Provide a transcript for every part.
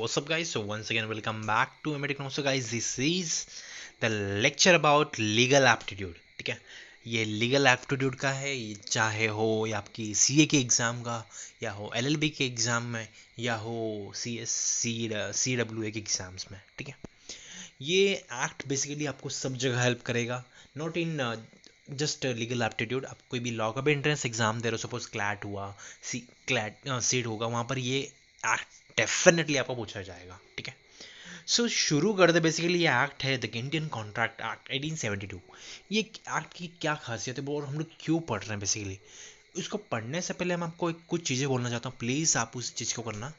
what's up guys? So once again welcome back to American. So guys, this is the lecture about legal aptitude. ठीक है, ये legal aptitude का है, ये चाहे हो या आपकी सीए के एग्ज़ाम का, या हो एलएलबी के एग्ज़ाम में, या हो सीडब्ल्यूए के एग्ज़ाम्स में. ठीक है, ये एक्ट बेसिकली आपको सब जगह हेल्प करेगा. Not in just legal aptitude. आप कोई भी लॉ का भी एंट्रेंस एग्जाम दे रहे हो, सपोज क्लैट हुआ, क्लैट सीट होगा, वहाँ पर ये एक्ट डेफिनेटली आपको पूछा जाएगा. ठीक है, सो शुरू कर दे. बेसिकली ये एक्ट है द इंडियन कॉन्ट्रैक्ट एक्ट 1872. ये एक्ट की क्या खासियत है और हम लोग क्यों पढ़ रहे हैं बेसिकली, इसको पढ़ने से पहले हम आपको कुछ चीज़ें बोलना चाहता हूँ. प्लीज़ आप उस चीज़ को करना.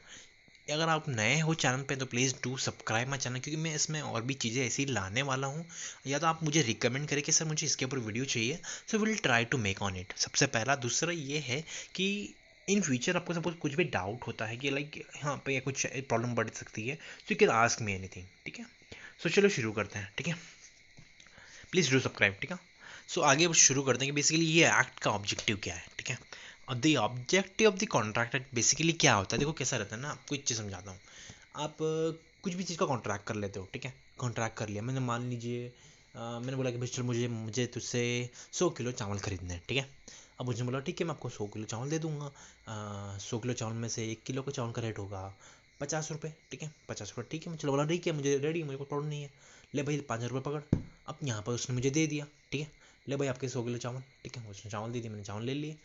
अगर आप नए हो चैनल पे तो please do subscribe my channel, क्योंकि मैं इसमें और भी चीज़ें ऐसी लाने वाला हूँ. या तो आप मुझे रिकमेंड करें कि सर मुझे इसके ऊपर वीडियो चाहिए, so will try to make on it. सबसे पहला. दूसरा ये है कि इन फ्यूचर आपको सपोज कुछ भी डाउट होता है कि लाइक यहाँ पे कुछ प्रॉब्लम बढ़ सकती है, तो you can ask me anything. ठीक है, सो चलो शुरू करते हैं. ठीक है, प्लीज़ डू सब्सक्राइब. ठीक है, सो आगे शुरू करते हैं कि बेसिकली ये एक्ट का ऑब्जेक्टिव क्या है. ठीक है, और the objective of the contract act basically क्या होता है. देखो कैसा रहता है ना, आपको एक चीज़ समझाता हूँ. आप कुछ भी चीज़ का कॉन्ट्रैक्ट कर लेते हो. ठीक है, कॉन्ट्रैक्ट कर लिया मैंने, मान लीजिए मैंने बोला कि भाई चलो मुझे मुझे तुझसे 100 किलो चावल खरीदने हैं. ठीक है, अब मुझे बोला ठीक है मैं आपको 100 किलो चावल दे दूंगा. 100 किलो चावल में से 1 किलो का चावल का रेट होगा 50 रुपये. ठीक है, 50 रुपये. ठीक है, मैं चलो बोला ठीक है, मुझे रेडी, मुझे कोई प्रॉब्लम नहीं है. ले भाई 5 रुपये पकड़. अब यहाँ पर उसने मुझे दे दिया. ठीक है, ले भाई आपके 100 किलो चावल. ठीक है, उसने चावल दे दिया, मैंने चावल ले लिए.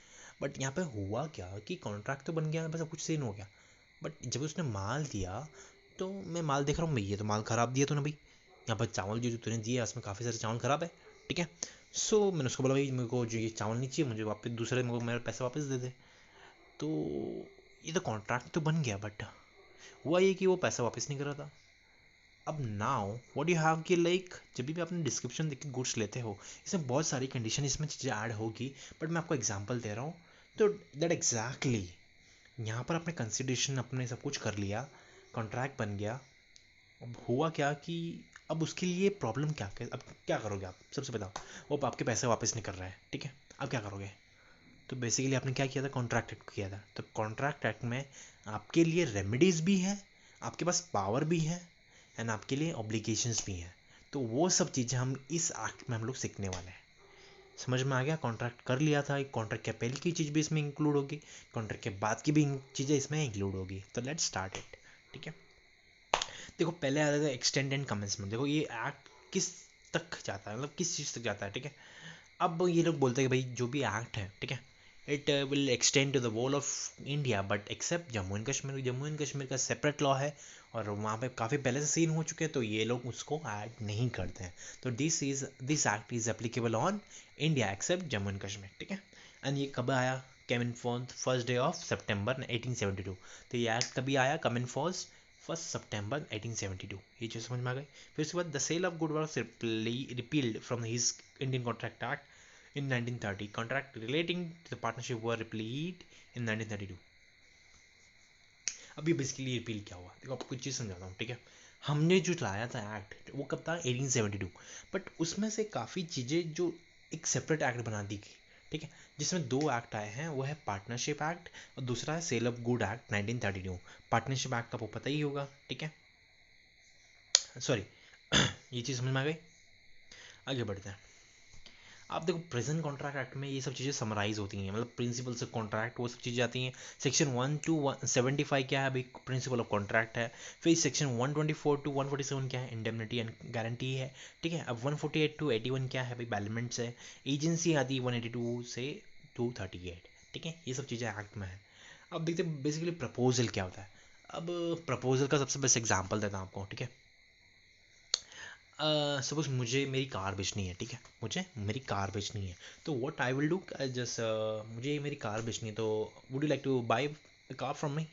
बट यहाँ पे हुआ क्या कि कॉन्ट्रैक्ट तो बन गया, बस कुछ सीन हो गया. बट जब उसने माल दिया तो मैं माल देख रहा हूँ, भाई ये तो माल ख़राब दिया तूने भाई. यहाँ पर चावल जो तूने दिया उसमें काफ़ी सारे चावल ख़राब है. ठीक है, सो मैंने उसको बोला भाई मेरे को जो ये चावल नहीं चाहिए, मुझे वापस दूसरे मेरे को मेरे पैसे वापस दे दे. तो ये तो कॉन्ट्रैक्ट तो बन गया, बट हुआ ये कि वो पैसा वापस नहीं कर रहा था. अब नाउ व्हाट यू हैव कि लाइक जब भी आपने डिस्क्रिप्शन देख के गुड्स लेते हो, इसमें बहुत सारी कंडीशन इसमें चीज़ें ऐड होगी. बट मैं आपको एग्जांपल दे रहा हूँ. तो दैट एग्जैक्टली यहाँ पर आपने कंसिडरेशन अपने सब कुछ कर लिया, कॉन्ट्रैक्ट बन गया. अब हुआ क्या कि अब उसके लिए प्रॉब्लम अब क्या करोगे आप. सबसे बताओ, वो आपके पैसे वापस नहीं कर रहा है. ठीक है, अब क्या करोगे. तो बेसिकली आपने क्या किया था, कॉन्ट्रैक्ट एक्ट किया था. तो कॉन्ट्रैक्ट एक्ट में आपके लिए रेमेडीज़ भी है, आपके पास पावर भी है, एंड आपके लिए ऑब्लिगेशंस भी हैं. तो वो सब चीज़ें हम इस एक्ट में हम लोग सीखने वाले हैं. समझ में आ गया. कॉन्ट्रैक्ट कर लिया था, कॉन्ट्रैक्ट के पहले की चीज़ भी इसमें इंक्लूड होगी, कॉन्ट्रैक्ट के बाद की भी चीज़ें इसमें इंक्लूड होगी. तो लेट्स स्टार्ट इट. ठीक है, देखो पहले आता था एक्सटेंड एंड कमेंसमेंट. देखो ये एक्ट किस तक जाता है, मतलब किस चीज़ तक जाता है. ठीक है, अब ये लोग बोलते हैं कि भाई जो भी एक्ट है, ठीक है, it will extend to the whole of India but except Jammu and Kashmir. Jammu and Kashmir का सेपरेट लॉ है और वहाँ पे काफ़ी पहले से सीन हो चुके हैं, तो ये लोग उसको ऐड नहीं करते हैं. तो this act is applicable on India accept Jammu and Kashmir. ठीक है, एंड ये कब आया, कम इन फर्स्ट डे ऑफ सितंबर 1872. तो ये एक्ट कभी आया, कम इन फर्स्ट सितंबर 1872. ये चीज़ समझ में आ गई. फिर उसके बाद the sale of good was repealed from his Indian contract act in 1930. Contract relating to the partnership were repealed in 1932. अब ये बेसिकली रिपील क्या हुआ, देखो आपको कुछ चीज़ समझाता हूँ. ठीक है, हमने जो लाया था एक्ट वो कब था, 1872. बट उसमें से काफ़ी चीज़ें जो एक सेपरेट एक्ट बना दी गई. ठीक है, जिसमें दो एक्ट आए हैं, वो है पार्टनरशिप एक्ट और दूसरा है sale of good act 1932. Partnership act आपको पता ही होगा. ठीक है, सॉरी ये चीज़ समझ में आ गई. आगे बढ़ते हैं. आप देखो प्रेजेंट कॉन्ट्रैक्ट एक्ट में ये सब चीज़ें समराइज होती हैं, मतलब प्रिंसिपल्स ऑफ कॉन्ट्रैक्ट वो सब चीज़ें आती हैं. सेक्शन 1 to 75 क्या है भाई, प्रिंसिपल ऑफ कॉन्ट्रैक्ट है. फिर सेक्शन 124 to 147 क्या है, इंडेमनिटी एंड गारंटी है. ठीक है, अब 148 to 81 क्या है भाई, बैलेमेंट्स है. एजेंसी आती है 182 से 238. ठीक है, ये सब चीज़ें एक्ट में है. अब देखते हैं बेसिकली प्रपोजल क्या होता है. अब प्रपोजल का सबसे बेस्ट एग्जाम्पल देता हूँ आपको. ठीक है, सपोज मुझे मेरी कार बेचनी है. ठीक है, मुझे मेरी कार बेचनी है. तो what I will do, just मुझे मेरी कार बेचनी है, तो would you like to buy the car from me.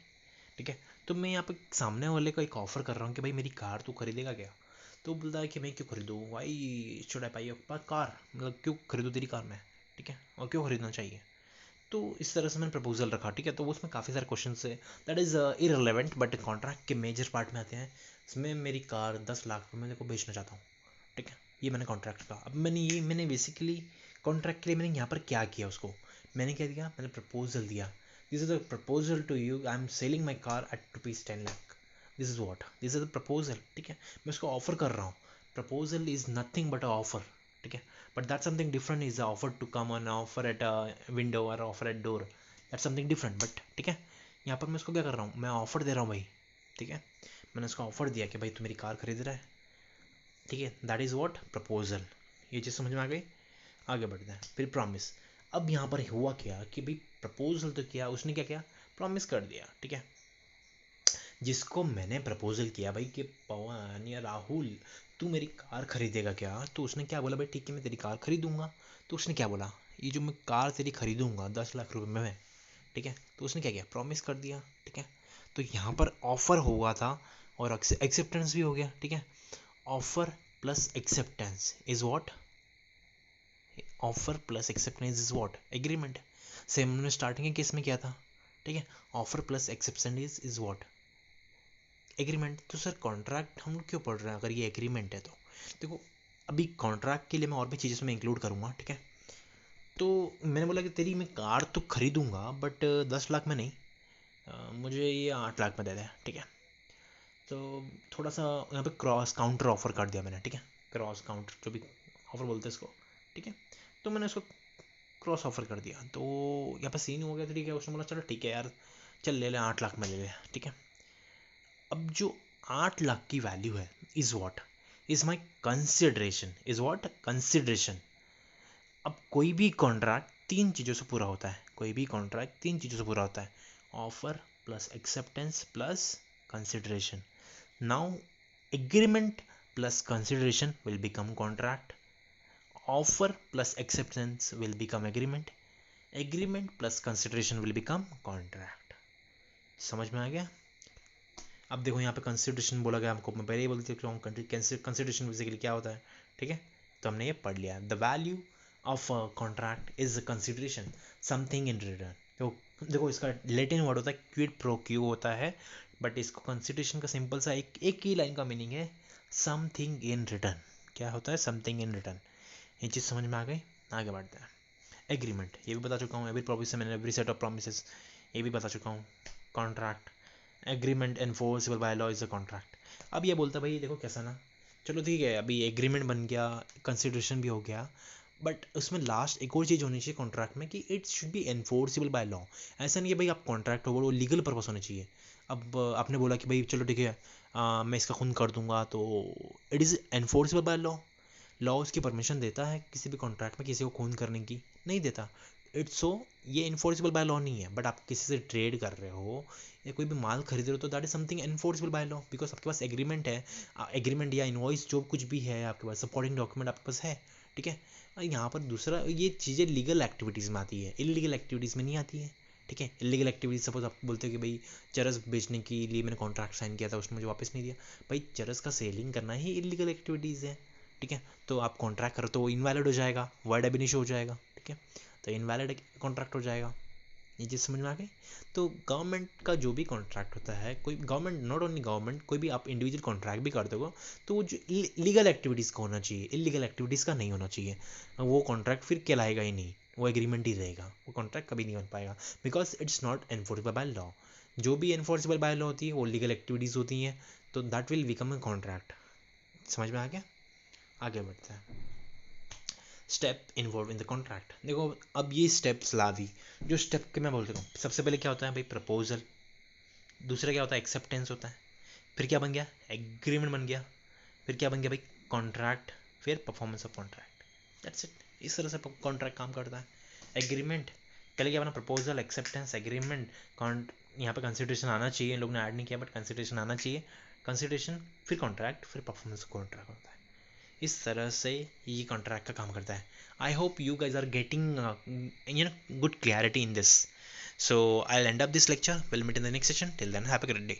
ठीक है, तो मैं यहाँ पे सामने वाले को एक ऑफर कर रहा हूँ कि भाई मेरी कार तू खरीदेगा क्या. तो बोलता है कि मैं क्यों खरीदूँ, why should I by your car, मतलब क्यों खरीदूँ तेरी कार में. ठीक है, और क्यों खरीदना चाहिए. तो इस तरह से मैंने प्रपोजल रखा. ठीक है, तो वो उसमें काफ़ी सारे क्वेश्चन है, that is irrelevant, but contract के मेजर पार्ट में आते हैं. इसमें मेरी कार 10 लाख रुपये में को बेचना चाहता हूँ. ठीक है, ये मैंने कॉन्ट्रैक्ट का. अब मैंने बेसिकली कॉन्ट्रैक्ट के लिए मैंने यहाँ पर क्या किया, उसको मैंने क्या दिया, मैंने प्रपोजल दिया. This is the proposal to you, I am selling my car at ₹10 lakh. This is what, this is the proposal, ठीक है, मैं उसको ऑफर कर रहा हूँ. Proposal is nothing but a offer, ठीक है, but that something different is offer to come on offer at a window or offer at door, that something different. But ठीक है, यहाँ पर मैं उसको क्या कर रहा हूँ, मैं ऑफर दे रहा हूँ भाई, ठीक है, मैंने उसको ऑफर दिया कि भाई तू मेरी कार खरीद रहा है, ठीक है, दैट इज़ व्हाट प्रपोजल. ये चीज़ समझ में आ गई. आगे बढ़ते हैं. फिर प्रॉमिस. अब यहाँ पर हुआ क्या कि भाई प्रपोजल तो किया उसने, क्या किया, प्रॉमिस कर दिया, ठीक है. जिसको मैंने प्रपोजल किया भाई कि पवन या राहुल तू मेरी कार खरीदेगा क्या, तो उसने क्या बोला भाई ठीक है मैं तेरी कार खरीदूंगा. तो उसने क्या बोला, ये जो मैं कार तेरी खरीदूंगा 10 लाख रुपए में, ठीक है, तो उसने क्या किया, प्रॉमिस कर दिया, ठीक है. तो यहाँ पर ऑफर हुआ था और एक्सेप्टेंस भी हो गया, ठीक है. Offer plus acceptance is what, offer plus acceptance is what, agreement. Same हमने स्टार्टिंग के केस में किया था, ठीक है. Offer plus acceptance is what, agreement. तो सर कॉन्ट्रैक्ट हम लोग क्यों पढ़ रहे हैं अगर ये एग्रीमेंट है तो. देखो अभी कॉन्ट्रैक्ट के लिए मैं और भी चीज़ें इसमें इंक्लूड करूँगा, ठीक है. तो मैंने बोला कि तेरी मैं कार तो खरीदूंगा बट 10 लाख में नहीं, मुझे ये 8 लाख में दे दे, ठीक है. तो थोड़ा सा यहाँ पे क्रॉस काउंटर ऑफर कर दिया मैंने, ठीक है, क्रॉस काउंटर जो भी ऑफर बोलते हैं इसको, ठीक है. तो मैंने उसको क्रॉस ऑफर कर दिया, तो यहाँ पे सीन हो गया, ठीक है. उसने बोला चलो ठीक है यार, चल ले ले 8 लाख में ले ले, ठीक है. अब जो 8 लाख की वैल्यू है is what, is my consideration, is what consideration. अब कोई भी कॉन्ट्रैक्ट 3 चीज़ों से पूरा होता है, कोई भी कॉन्ट्रैक्ट 3 चीज़ों से पूरा होता है, offer plus acceptance plus consideration. Now agreement plus consideration will become contract, offer plus acceptance will become agreement, agreement plus consideration will become contract. समझ में आ गया. अब देखो यहाँ पे कंसिडरेशन बोला गया हमको, मैं पहले ही बोल चुका हूँ कंसिडरेशन बेसिकली क्या होता है, ठीक है. तो हमने ये पढ़ लिया, the value of a contract is consideration something in return. तो देखो इसका लैटिन वर्ड होता है क्विड प्रो क्यू होता है, बट इसको कंसिडरेशन का सिंपल सा एक ही लाइन का मीनिंग है समथिंग इन रिटर्न. क्या होता है, समथिंग इन रिटर्न. ये चीज़ समझ में आ गई. आगे बढ़ते हैं. एग्रीमेंट ये भी बता चुका हूँ, एवरी प्रॉमिस मैंने एवरी सेट ऑफ प्रोमिस ये भी बता चुका हूँ. Contract, agreement enforceable by law is a contract. अब ये बोलता भाई देखो कैसा ना, चलो ठीक है अभी एग्रीमेंट बन गया, कंसिडरेशन भी हो गया, बट उसमें लास्ट एक और चीज़ होनी चाहिए कॉन्ट्रैक्ट में कि it should be enforceable by law. ऐसा नहीं है भाई आप कॉन्ट्रैक्ट हो वो लीगल पर्पस होना चाहिए. अब आपने बोला कि भाई चलो ठीक है मैं इसका खून कर दूंगा, तो it is enforceable by law. Law उसकी परमिशन देता है किसी भी कॉन्ट्रैक्ट में किसी को खून करने की, नहीं देता. इट्स सो ये इन्फोर्सेबल बाय लॉ नहीं है. बट आप किसी से ट्रेड कर रहे हो या कोई भी माल खरीद रहे हो तो that is something enforceable by law, because आपके पास एग्रीमेंट है, एग्रीमेंट या इनवॉइस जो कुछ भी है आपके पास, सपोर्टिंग डॉक्यूमेंट आपके पास है, ठीक है. यहाँ पर दूसरा ये चीज़ें लीगल एक्टिविटीज़ में आती है, इलीगल एक्टिविटीज़ में नहीं आती है, ठीक है. इलीगल एक्टिविटीज सपोज आप बोलते हो कि भाई चरस बेचने के लिए मैंने कॉन्ट्रैक्ट साइन किया था, उसने मुझे वापस नहीं दिया, भाई चरस का सेलिंग करना ही इलीगल एक्टिविटीज़ है, ठीक है. तो आप कॉन्ट्रैक्ट करो तो वो इनवैलिड हो जाएगा, वर्ड अब इनिशियो हो जाएगा, ठीक है. तो इनवैलिड कॉन्ट्रैक्ट हो जाएगा. ये चीज़ समझ में आ गई. तो गवर्नमेंट का जो भी कॉन्ट्रैक्ट होता है, कोई गवर्नमेंट नॉट ओनली गवर्नमेंट, कोई भी आप इंडिविजुअल कॉन्ट्रैक्ट भी करते हो तो वो जो लीगल एक्टिविटीज़ का होना चाहिए, इलीगल एक्टिविटीज़ का नहीं होना चाहिए. वो कॉन्ट्रैक्ट फिर कहलाएगा ही नहीं, वो एग्रीमेंट ही रहेगा, वो कॉन्ट्रैक्ट कभी नहीं बन पाएगा, because it's not enforceable by law. जो भी एनफोर्सेबल बाय लॉ होती है वो लीगल एक्टिविटीज़ होती हैं, तो that will become a contract. समझ में आ गया. आगे बढ़ते हैं. Step involve in the contract. देखो अब ये स्टेप्स ला दी, जो स्टेप के मैं बोल रहा हूँ. सबसे पहले क्या होता है भाई प्रपोजल, दूसरा क्या होता है एक्सेप्टेंस होता है, फिर क्या बन गया एग्रीमेंट बन गया, फिर क्या बन गया भाई कॉन्ट्रैक्ट, फिर performance of contract. That's it. इस तरह से कॉन्ट्रैक्ट काम करता है. एग्रीमेंट पहले क्या बना, प्रपोजल एक्सेप्टेंस एग्रीमेंट, यहाँ पे कंसिडरेशन आना चाहिए, इन लोग ने ऐड नहीं किया बट कंसिडरेशन आना चाहिए, कंसिडरेशन फिर कॉन्ट्रैक्ट फिर परफॉर्मेंस कॉन्ट्रैक्ट होता है. इस तरह से ये कॉन्ट्रैक्ट का काम करता है. I hope you guys are getting good clarity in this. So I'll end up this lecture. We'll meet in the next session. Till then, have a great day.